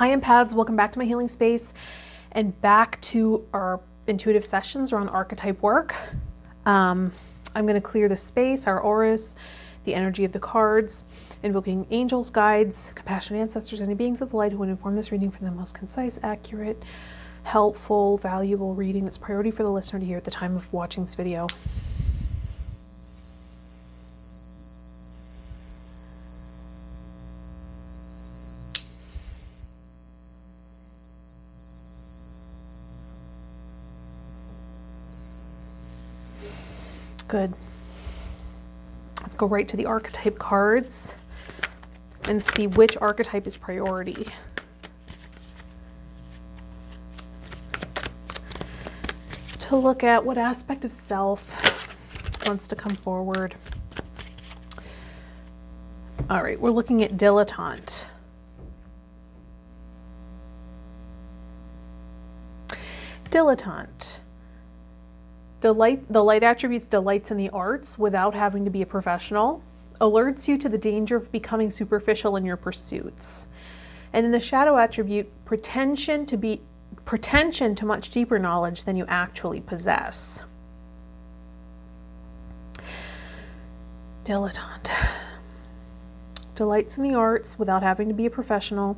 Hi empaths, welcome back to my healing space and back to our intuitive sessions around archetype work. I'm going to clear the space, our auras, the energy of the cards, invoking angels, guides, compassionate ancestors, any beings of the light who would inform this reading for the most concise, accurate, helpful, valuable reading that's priority for the listener to hear at the time of watching this video. Good. Let's go right to the archetype cards and see which archetype is priority. To look at what aspect of self wants to come forward. All right, we're looking at dilettante. Dilettante. The light attributes delights in the arts without having to be a professional, alerts you to the danger of becoming superficial in your pursuits. And then the shadow attribute, pretension to much deeper knowledge than you actually possess. Dilettante. Delights in the arts without having to be a professional,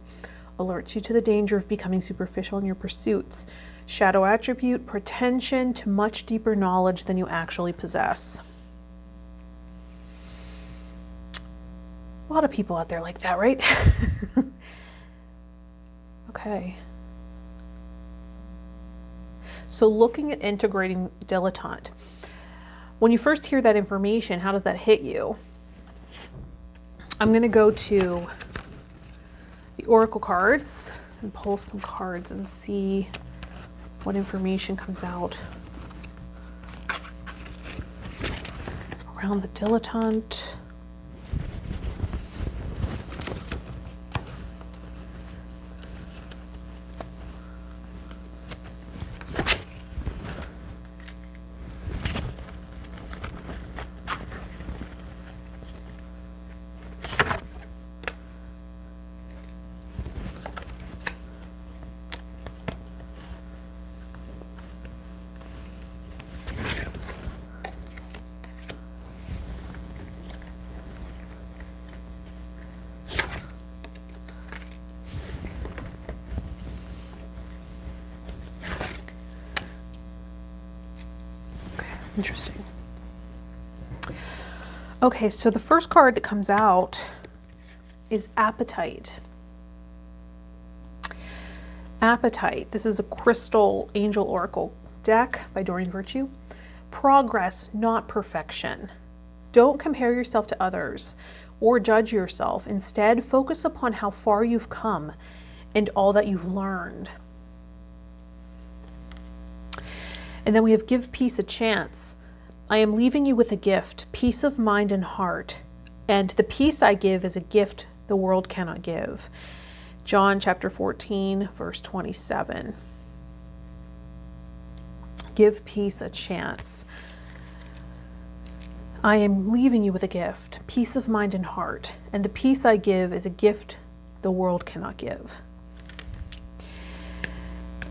alerts you to the danger of becoming superficial in your pursuits. Shadow attribute, pretension to much deeper knowledge than you actually possess. A lot of people out there like that, right? Okay. So looking at integrating dilettante. When you first hear that information, how does that hit you? I'm going to go to the oracle cards and pull some cards and see what information comes out around the dilettante. Interesting. Okay, so the first card that comes out is Appetite. Appetite. This is a crystal angel oracle deck by Doreen Virtue. Progress, not perfection. Don't compare yourself to others or judge yourself. Instead, focus upon how far you've come and all that you've learned. And then we have give peace a chance. I am leaving you with a gift, peace of mind and heart. And the peace I give is a gift the world cannot give. John chapter 14, verse 27. Give peace a chance. I am leaving you with a gift, peace of mind and heart. And the peace I give is a gift the world cannot give.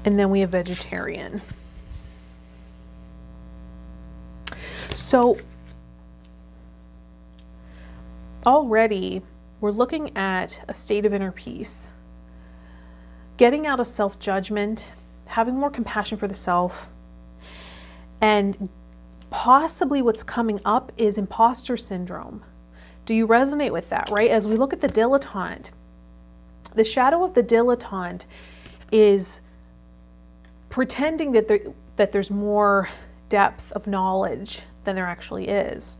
And then we have vegetarian. So already we're looking at a state of inner peace, getting out of self-judgment, having more compassion for the self, and possibly what's coming up is imposter syndrome. Do you resonate with that, right? As we look at the dilettante, the shadow of the dilettante is pretending that there's more depth of knowledge than there actually is,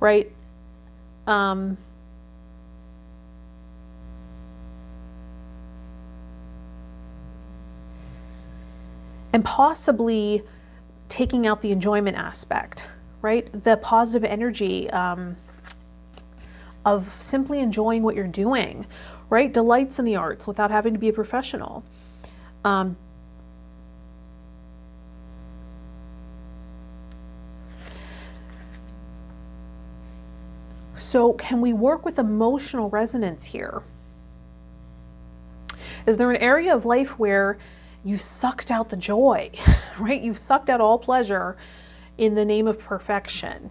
right? And possibly taking out the enjoyment aspect, right? The positive energy of simply enjoying what you're doing, right? Delights in the arts without having to be a professional. So can we work with emotional resonance here? Is there an area of life where you've sucked out the joy, right? You've sucked out all pleasure in the name of perfection,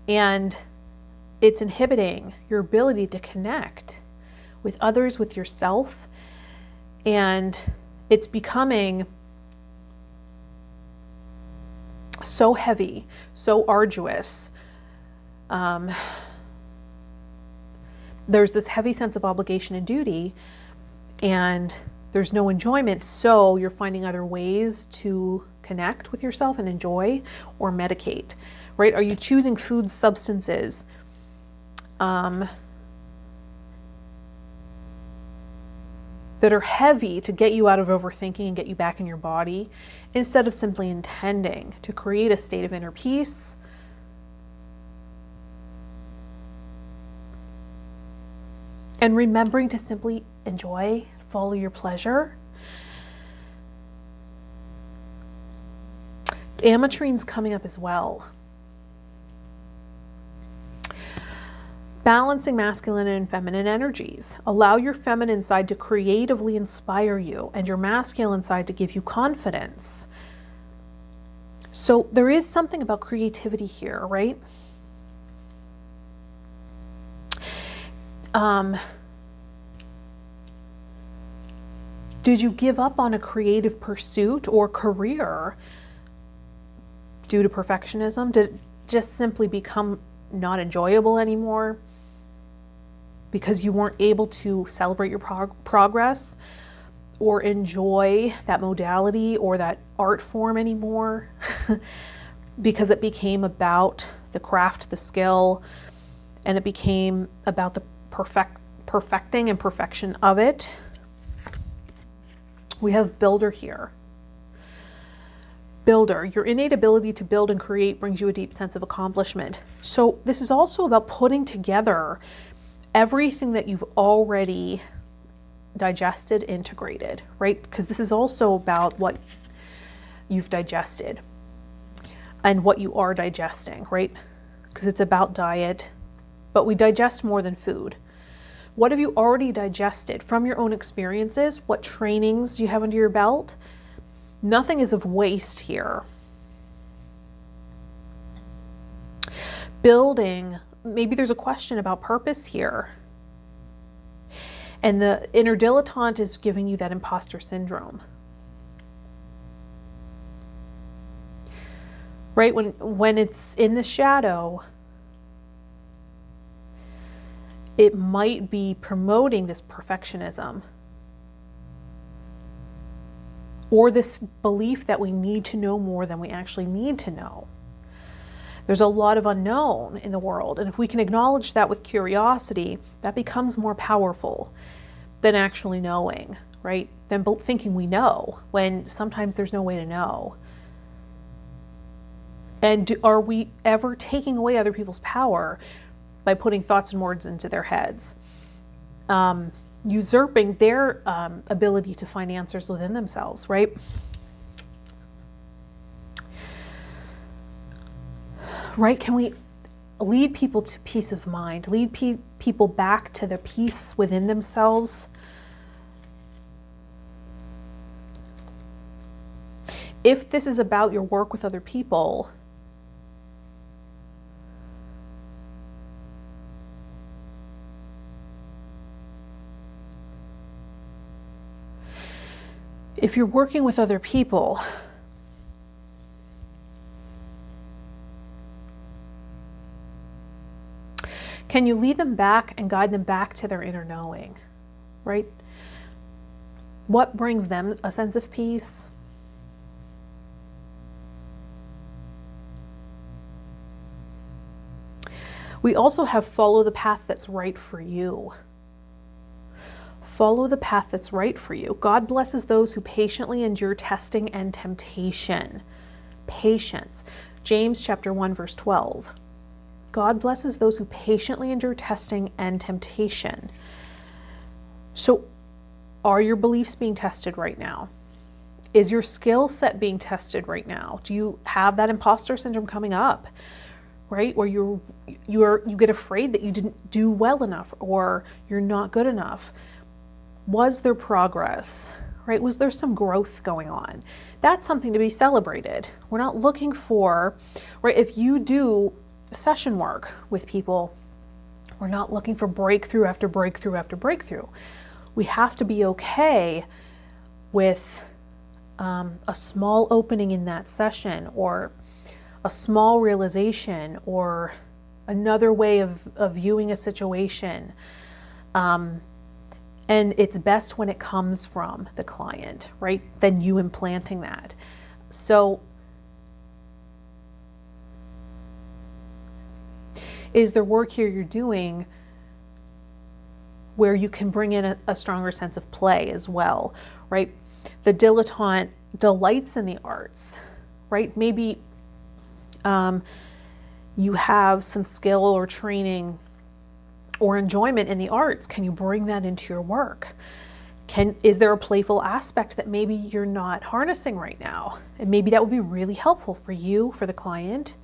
and it's inhibiting your ability to connect with others, with yourself, and it's becoming so heavy, so arduous. There's this heavy sense of obligation and duty, and there's no enjoyment, so you're finding other ways to connect with yourself and enjoy or medicate, right? Are you choosing food, substances, that are heavy to get you out of overthinking and get you back in your body, instead of simply intending to create a state of inner peace, and remembering to simply enjoy, follow your pleasure? Ametrine's coming up as well. Balancing masculine and feminine energies. Allow your feminine side to creatively inspire you and your masculine side to give you confidence. So there is something about creativity here, right? Did you give up on a creative pursuit or career due to perfectionism? Did it just simply become not enjoyable anymore because you weren't able to celebrate your progress or enjoy that modality or that art form anymore because it became about the craft, the skill, and it became about the perfecting and perfection of it? We have builder here. Builder, your innate ability to build and create brings you a deep sense of accomplishment. So this is also about putting together everything that you've already digested, integrated, right? Because this is also about what you've digested and what you are digesting, right? Because it's about diet, but we digest more than food. What have you already digested from your own experiences? What trainings do you have under your belt? Nothing is of waste here. Building, maybe there's a question about purpose here. And the inner dilettante is giving you that imposter syndrome. Right? When it's in the shadow, it might be promoting this perfectionism or this belief that we need to know more than we actually need to know. There's a lot of unknown in the world, and if we can acknowledge that with curiosity, that becomes more powerful than actually knowing, right? Than thinking we know, when sometimes there's no way to know. And are we ever taking away other people's power by putting thoughts and words into their heads, usurping their ability to find answers within themselves, right? Right? Can we lead people to peace of mind, lead people back to the peace within themselves? If this is about your work with other people, if you're working with other people, can you lead them back and guide them back to their inner knowing, right? What brings them a sense of peace? We also have follow the path that's right for you. Follow the path that's right for you. God blesses those who patiently endure testing and temptation. Patience. James chapter 1, verse 12. God blesses those who patiently endure testing and temptation. So, are your beliefs being tested right now? Is your skill set being tested right now? Do you have that imposter syndrome coming up? Right? Where you get afraid that you didn't do well enough or you're not good enough. Was there progress, right? Was there some growth going on? That's something to be celebrated. We're not looking for, right? If you do session work with people, we're not looking for breakthrough after breakthrough after breakthrough. We have to be okay with a small opening in that session, or a small realization, or another way of viewing a situation. And it's best when it comes from the client, right? Than you implanting that. So is there work here you're doing where you can bring in a stronger sense of play as well, right? The dilettante delights in the arts, right? Maybe you have some skill or training or enjoyment in the arts. Can you bring that into your work? Is there a playful aspect that maybe you're not harnessing right now? And maybe that would be really helpful for you, for the client,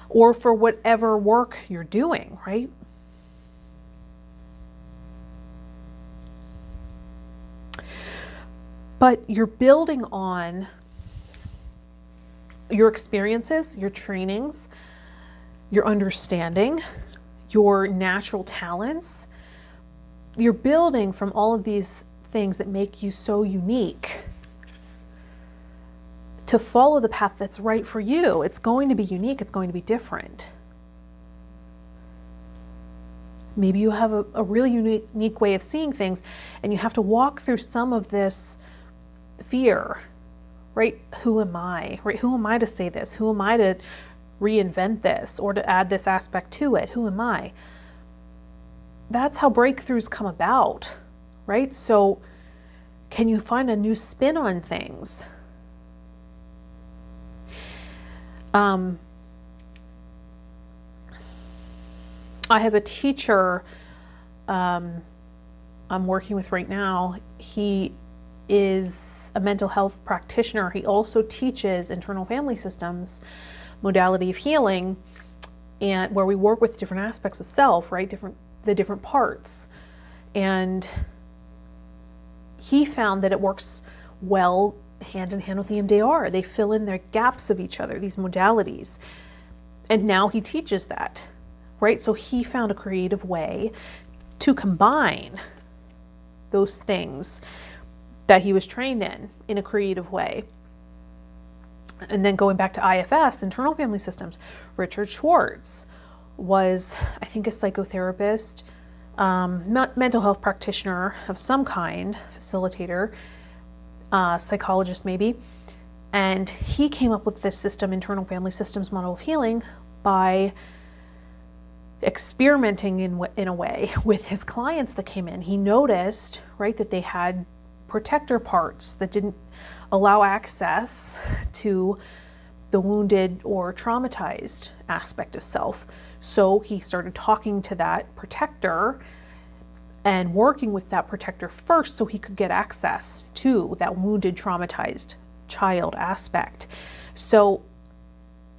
or for whatever work you're doing, right? But you're building on your experiences, your trainings, your understanding, your natural talents. You're building from all of these things that make you so unique to follow the path that's right for you. It's going to be unique. It's going to be different. Maybe you have a really unique way of seeing things, and you have to walk through some of this fear, right? Who am I, right? Who am I to say this? Who am I to reinvent this or to add this aspect to it? Who am I? That's how breakthroughs come about, right? So can you find a new spin on things? I have a teacher I'm working with right now. He is a mental health practitioner. He also teaches internal family systems, modality of healing, and where we work with different aspects of self, right? The different parts. And he found that it works well hand in hand with EMDR. They fill in their gaps of each other, these modalities. And now he teaches that, right? So he found a creative way to combine those things that he was trained in a creative way. And then going back to IFS, internal family systems, Richard Schwartz was, I think, a psychotherapist, mental health practitioner of some kind, facilitator, psychologist maybe. And he came up with this system, internal family systems model of healing, by experimenting in a way with his clients that came in. He noticed, right, that they had protector parts that didn't allow access to the wounded or traumatized aspect of self. So he started talking to that protector and working with that protector first so he could get access to that wounded, traumatized child aspect. So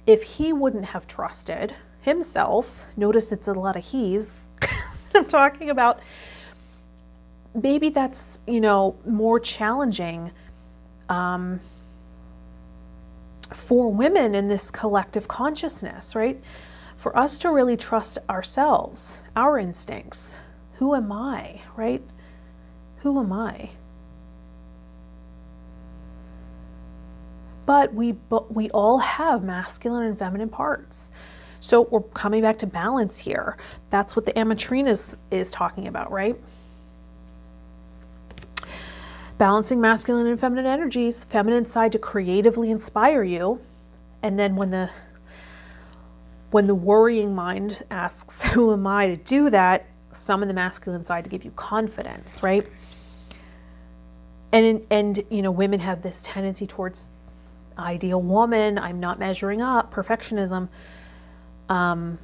if he wouldn't have trusted himself, notice it's a lot of he's I'm talking about, maybe that's, more challenging for women in this collective consciousness, right? For us to really trust ourselves, our instincts. Who am I, right? Who am I? But we all have masculine and feminine parts. So we're coming back to balance here. That's what the Amatrine is talking about, right? Balancing masculine and feminine energies, feminine side to creatively inspire you. And then when the worrying mind asks, who am I to do that? Summon the masculine side to give you confidence, right? And women have this tendency towards ideal woman, I'm not measuring up, perfectionism. Can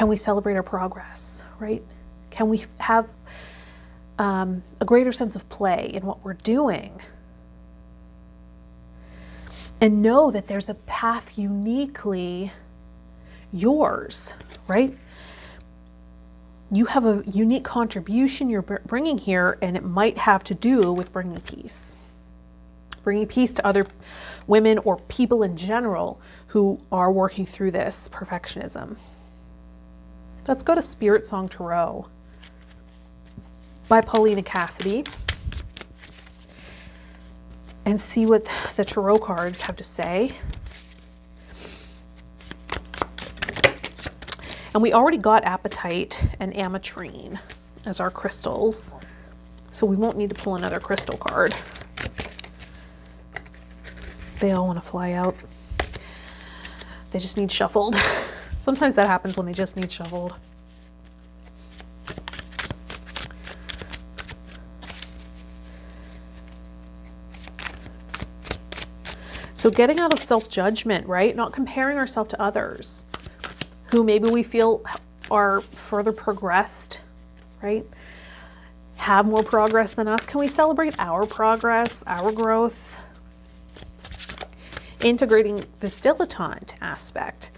we celebrate our progress, right? Can we have a greater sense of play in what we're doing? And know that there's a path uniquely yours, right? You have a unique contribution you're bringing here, and it might have to do with bringing peace. Bringing peace to other women or people in general who are working through this perfectionism. Let's go to Spirit Song Tarot by Paulina Cassidy and see what the tarot cards have to say. And we already got apatite and ametrine as our crystals, so we won't need to pull another crystal card. They all want to fly out. They just need shuffled. Sometimes that happens when they just need shuffled. So getting out of self-judgment, right? Not comparing ourselves to others who maybe we feel are further progressed, right? Have more progress than us. Can we celebrate our progress, our growth? Integrating this dilettante aspect,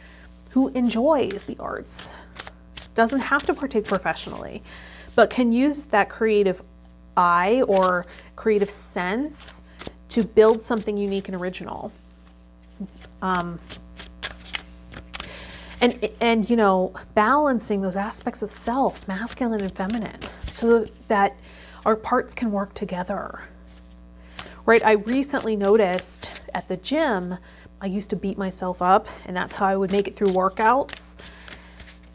who enjoys the arts, doesn't have to partake professionally, but can use that creative eye or creative sense to build something unique and original. And you know, balancing those aspects of self, masculine and feminine, so that our parts can work together. Right? I recently noticed at the gym, I used to beat myself up, and that's how I would make it through workouts.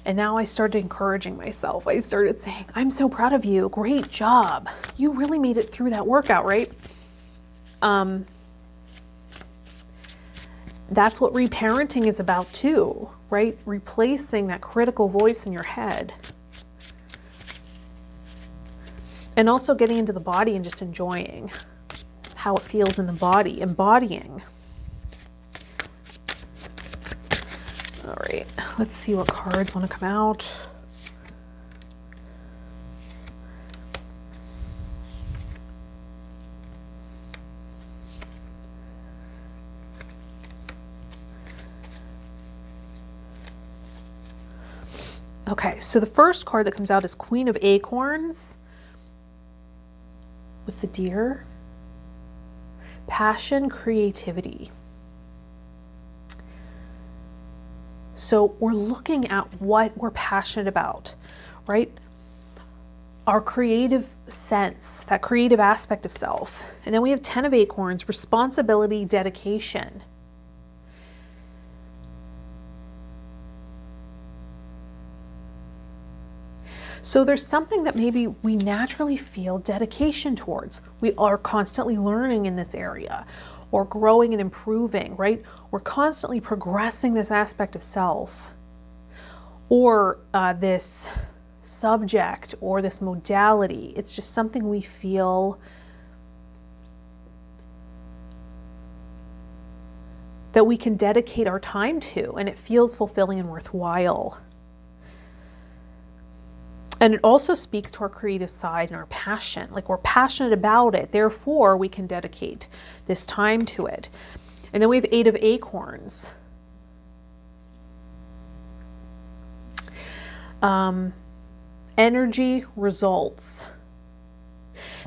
And now I started encouraging myself. I started saying, I'm so proud of you. Great job. You really made it through that workout, right? That's what reparenting is about too, right? Replacing that critical voice in your head. And also getting into the body and just enjoying how it feels in the body, embodying. All right, let's see what cards want to come out. Okay, so the first card that comes out is Queen of Acorns with the deer. Passion, creativity. So we're looking at what we're passionate about, right? Our creative sense, that creative aspect of self. And then we have 10 of Acorns, responsibility, dedication. So there's something that maybe we naturally feel dedication towards. We are constantly learning in this area, or growing and improving, right? We're constantly progressing this aspect of self, or this subject, or this modality. It's just something we feel that we can dedicate our time to, and it feels fulfilling and worthwhile. And it also speaks to our creative side and our passion. Like, we're passionate about it, therefore we can dedicate this time to it. And then we have 8 of Acorns. Energy, results.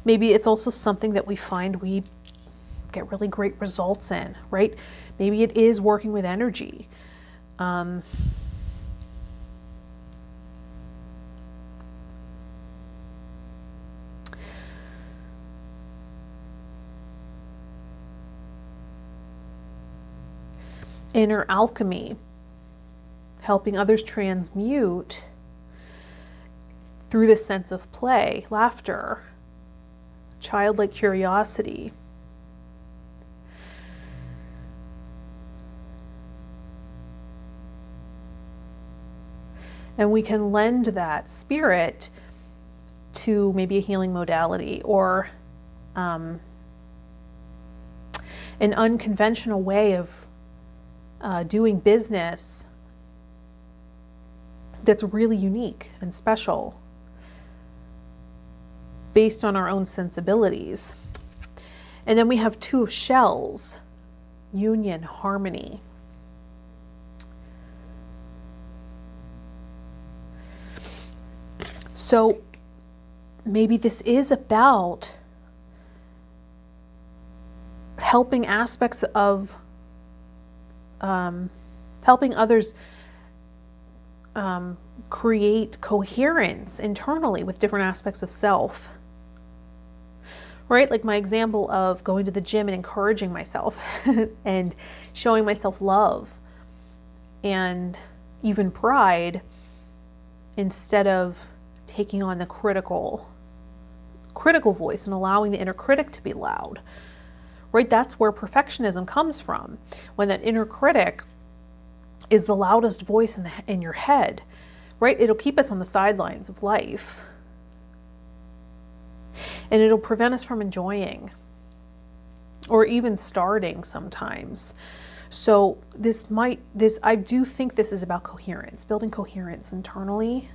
Maybe it's also something that we find we get really great results in, right? Maybe it is working with energy. Inner alchemy, helping others transmute through this sense of play, laughter, childlike curiosity. And we can lend that spirit to maybe a healing modality, or an unconventional way of doing business that's really unique and special based on our own sensibilities. And then we have 2 of Shells, union, harmony. So maybe this is about helping aspects of, helping others create coherence internally with different aspects of self. Right? Like my example of going to the gym and encouraging myself and showing myself love and even pride, instead of taking on the critical voice and allowing the inner critic to be loud. Right? That's where perfectionism comes from. When that inner critic is the loudest voice in your head, right? It'll keep us on the sidelines of life. And it'll prevent us from enjoying or even starting sometimes. So I do think this is about coherence, building coherence internally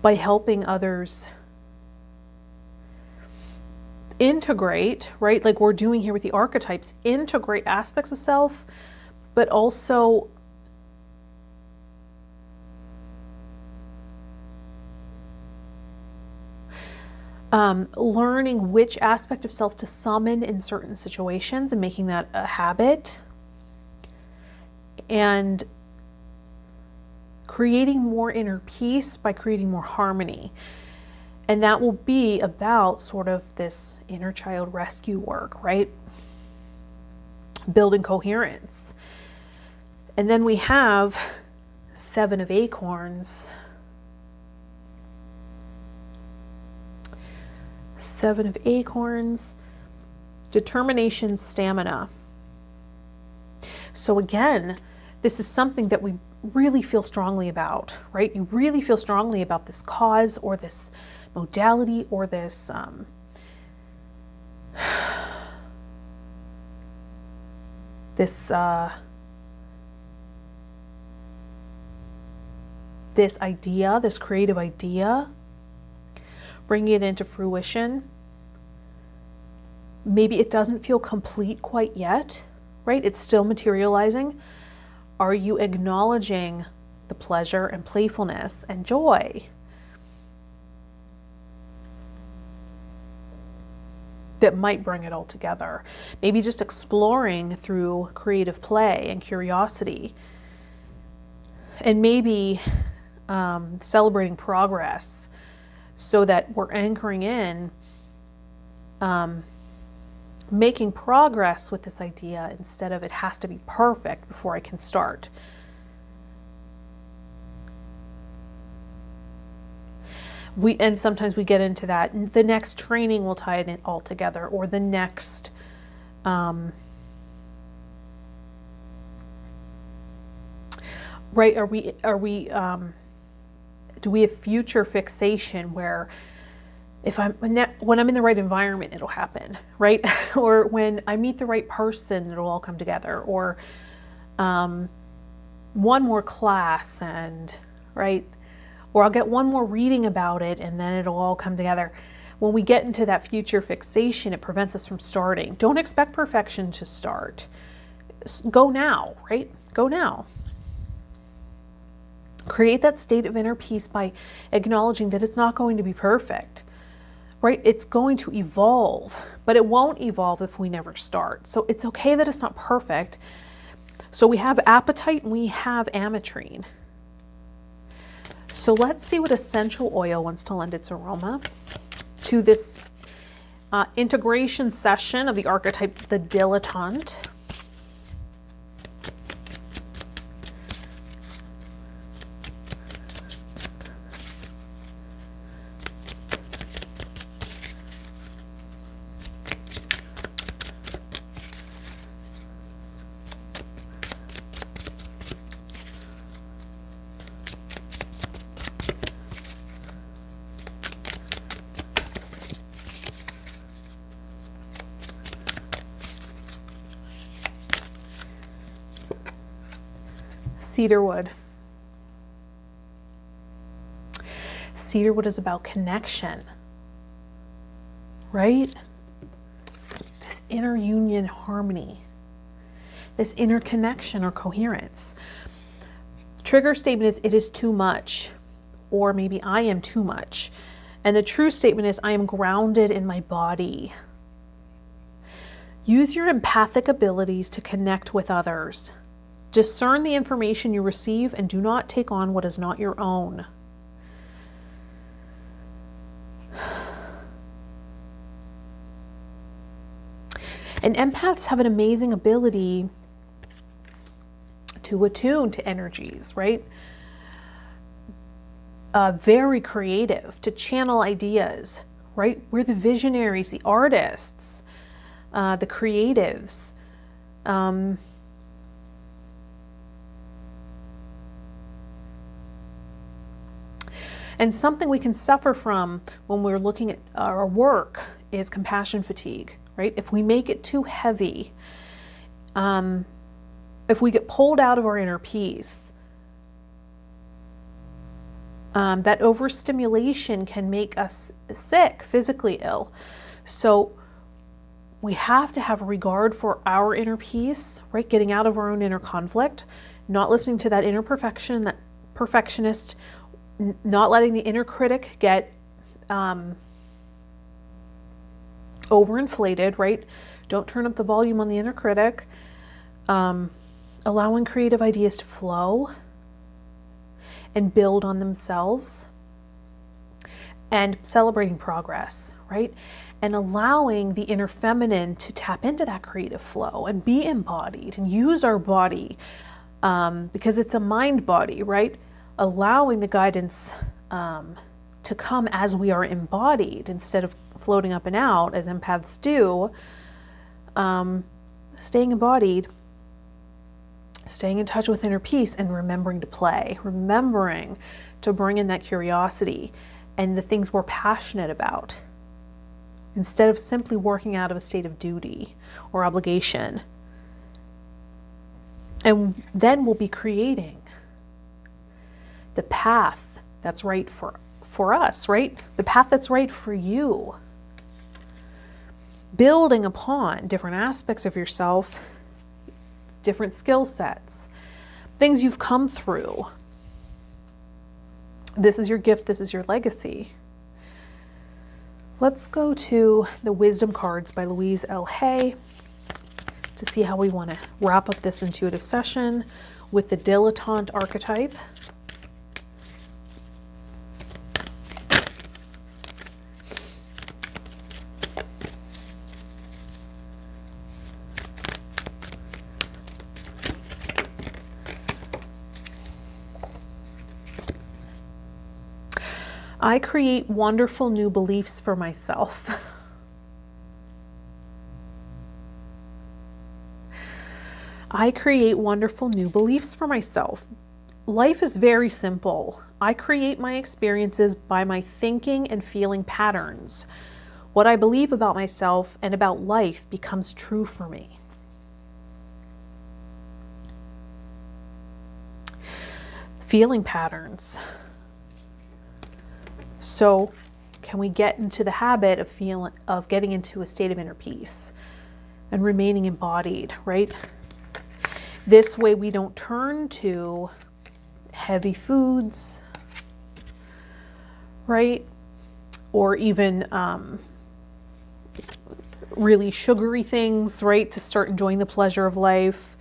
by helping others integrate, right? Like we're doing here with the archetypes, integrate aspects of self, but also learning which aspect of self to summon in certain situations and making that a habit, and creating more inner peace by creating more harmony. And that will be about sort of this inner child rescue work, right? Building coherence. And then we have 7 of Acorns. 7 of Acorns, determination, stamina. So again, this is something that we really feel strongly about, right? You really feel strongly about this cause or this modality or this this idea, this creative idea, bringing it into fruition. Maybe it doesn't feel complete quite yet, right? It's still materializing. Are you acknowledging the pleasure and playfulness and joy that might bring it all together? Maybe just exploring through creative play and curiosity, and maybe celebrating progress so that we're anchoring in making progress with this idea instead of it has to be perfect before I can start. And sometimes we get into that. The next training will tie it in all together, or the next right? Do we have future fixation where when I'm in the right environment, it'll happen, right? Or when I meet the right person, it'll all come together. Or one more class, and right? Or I'll get one more reading about it and then it'll all come together. When we get into that future fixation, it prevents us from starting. Don't expect perfection to start. Go now, right? Go now. Create that state of inner peace by acknowledging that it's not going to be perfect, right? It's going to evolve, but it won't evolve if we never start. So it's okay that it's not perfect. So we have apatite and we have ametrine. So let's see what essential oil wants to lend its aroma to this integration session of the archetype, the dilettante. Cedarwood. Cedarwood is about connection, right? This inner union, harmony, this inner connection or coherence. trigger statement is, it is too much, or maybe I am too much. And the true statement is, I am grounded in my body. Use your empathic abilities to connect with others. Discern the information you receive and do not take on what is not your own. And empaths have an amazing ability to attune to energies, right? Very creative, to channel ideas, right? We're the visionaries, the artists, the creatives. And something we can suffer from when we're looking at our work is compassion fatigue, right? If we make it too heavy, if we get pulled out of our inner peace, that overstimulation can make us sick, physically ill. So we have to have a regard for our inner peace, right? Getting out of our own inner conflict, not listening to that inner perfection, that perfectionist, not letting the inner critic get overinflated, right? Don't turn up the volume on the inner critic. Allowing creative ideas to flow and build on themselves, and celebrating progress, right? And allowing the inner feminine to tap into that creative flow and be embodied and use our body, because it's a mind body, right? Allowing the guidance to come as we are embodied instead of floating up and out as empaths do. Staying embodied, staying in touch with inner peace, and remembering to play, remembering to bring in that curiosity and the things we're passionate about, instead of simply working out of a state of duty or obligation. And then we'll be creating the path that's right for us, right? The path that's right for you. Building upon different aspects of yourself, different skill sets, things you've come through. This is your gift, this is your legacy. Let's go to the Wisdom cards by Louise L. Hay to see how we want to wrap up this intuitive session with the dilettante archetype. I create wonderful new beliefs for myself. I create wonderful new beliefs for myself. Life is very simple. I create my experiences by my thinking and feeling patterns. What I believe about myself and about life becomes true for me. Feeling patterns. So can we get into the habit of getting into a state of inner peace and remaining embodied, right? This way we don't turn to heavy foods, right? Or even really sugary things, right? To start enjoying the pleasure of life,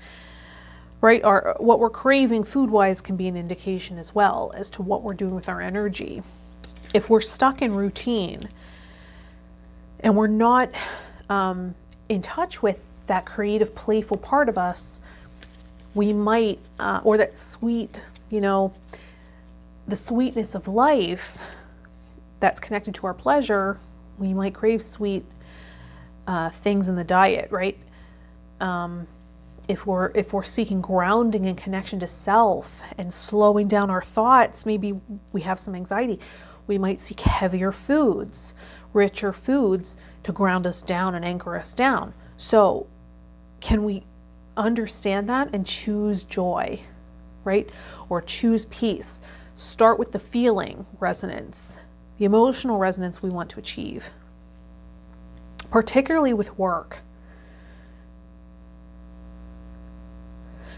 right? What we're craving food-wise can be an indication as well as to what we're doing with our energy. If we're stuck in routine and we're not in touch with that creative, playful part of us, we might, or that sweet, the sweetness of life that's connected to our pleasure, we might crave sweet things in the diet, right? If we're seeking grounding and connection to self and slowing down our thoughts, maybe we have some anxiety. We might seek heavier foods, richer foods to ground us down and anchor us down. So can we understand that and choose joy, right? Or choose peace? Start with the feeling resonance, the emotional resonance we want to achieve, particularly with work,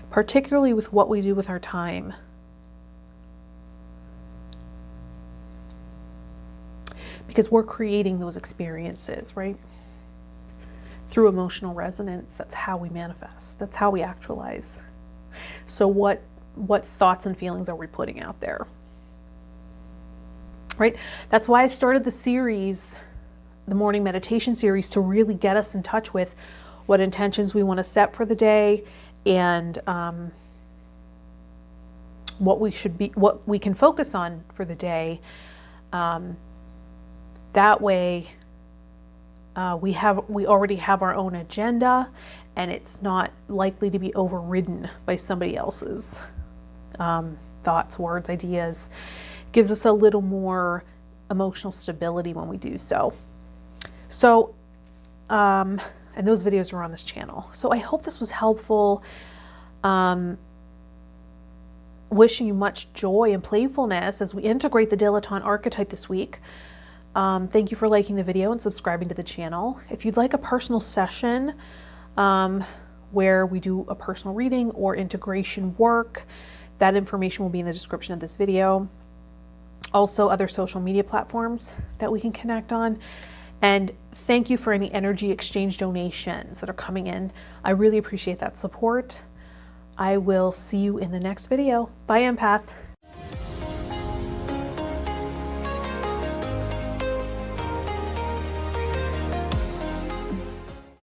particularly with what we do with our time. because we're creating those experiences, right? Through emotional resonance, that's how we manifest. That's how we actualize. So what thoughts and feelings are we putting out there? Right? That's why I started the series, the morning meditation series, to really get us in touch with what intentions we want to set for the day, and what we can focus on for the day. That way, we already have our own agenda, and it's not likely to be overridden by somebody else's thoughts, words, ideas. Gives us a little more emotional stability when we do so. So, and those videos are on this channel. So I hope this was helpful. Wishing you much joy and playfulness as we integrate the dilettante archetype this week. Thank you for liking the video and subscribing to the channel. If you'd like a personal session where we do a personal reading or integration work, that information will be in the description of this video. Also, other social media platforms that we can connect on. And thank you for any energy exchange donations that are coming in. I really appreciate that support. I will see you in the next video. Bye, empath.